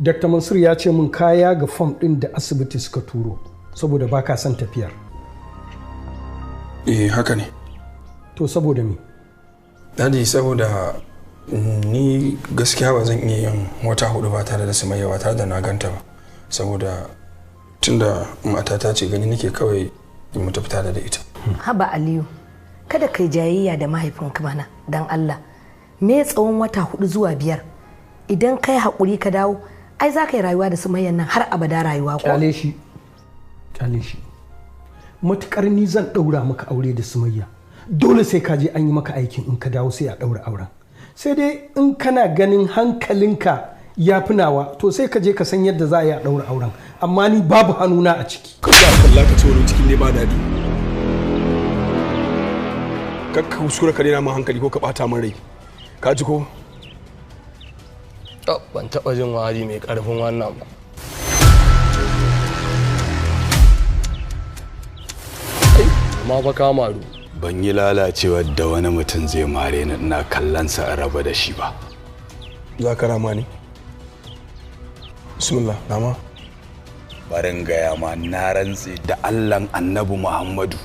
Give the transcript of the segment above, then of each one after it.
Dr. Mansur ya ce min kaya ga fom ɗin da asibiti suka turo saboda ba ka son tafiyar. Haka ne. To saboda me? Dadi, saboda ni gaskiya ba zan iya yin wata 4 ba tare da Sumayya ba tare da na ganta ba. Saboda tunda matata ce gani nake kawai in mu tafi tare da ita. Haba Aliyu, kada kai jayayya da mahaifinka mana dan Allah. Me tsawon wata 4 zuwa 5? Idan kai haƙuri ka dawo, ai za ka yi rayuwa da Sumayyan nan har abada rayuwa ko? Kyale shi. Matukar ni zan ɗaura maka aure da Sumayya. Dole sai ka je an yi maka aikin in ka dawo sai a ɗaura auren. Sai dai in kana ganin hankalinka ya fi nawa to sai ka je ka san yadda za a yi a ɗaura auren. Amma ni babu hannuna a ciki. Ka za ka ka ce wani cikin ne ba daɗi. Kakka kuskura ka rena min hankali ko ka ɓata min rai. Ka ji ko? Ban taɓa jin wari mai ƙarfin wannan ba. Amma fa ka maru. Ban yi lalacewa da wani mutum zai mare ni ina kallonsa a raba da shi ba. Za ka rama ne? Bismillah, rama. Barin gaya ma na rantse da Allahn Annabi Muhammadu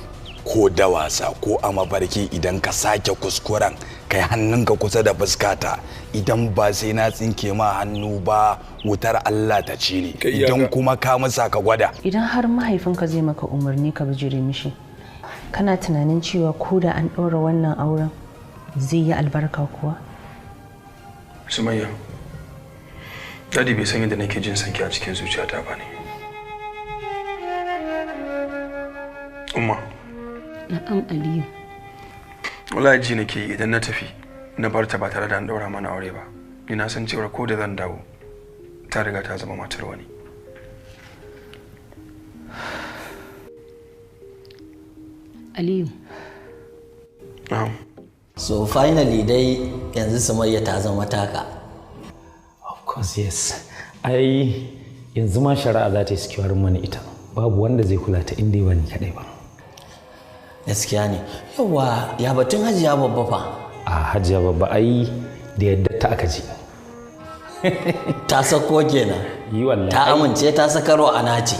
ko da wasa ko a mafarki idan ka sake kuskuren kai hannunka kusa da fuskata idan ba sai na tsinke ma hannu ba wutar Allah ta ci ne idan kuma ka musa ka gwada. Idan har mahaifinka zai maka umarni ka bijire mishi, kana tunanin cewa ko da an ɗaura wannan auren zai yi albarka kuwa? Sumayya, Dadi bai san yadda nake jin sanki a cikin zuciyata ba ne. Umma. Na'am Aliyu. Wallahi ji nake idan na tafi na bar ta ba tare da an daura mana aure ba. Ni na san cewa ko da zan dawo ta riga ta zama matar wani. Aliyu. Na'am. So finally dai yanzu Sumayya ta zama taka. Of course yes. Ai yanzu ma shari'a za ta yi securing mana ita. Babu wanda zai kula ta inda ba ni kadai ba. Gaskiya ne. Yawa ya batun Hajiya babba fa. A Hajiya babba ai da yadda ta aka ji. Ta sako kenan. Yi wallahi. Ta amince ta sakarwa a nace.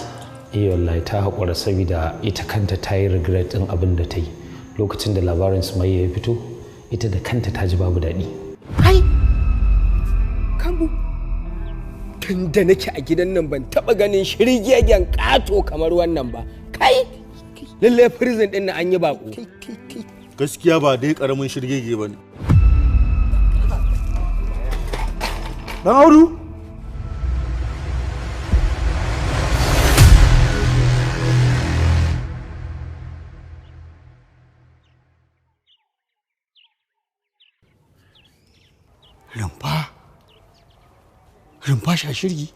Wallahi ta haƙura saboda ita kanta ta yi regret ɗin abin da ta yi. Lokacin da labarin Sumayya ya fito, ita da kanta ta ji babu daɗi. Hai! Kambu! Tun da nake a gidan nan ban taɓa ganin shirgegen ƙato kamar wannan ba. Kai! Lallai prison ɗin na an yi baƙo. Gaskiya ba dai ƙaramin shirgege ba ne. Dan Audu? Rumfa shashirgi.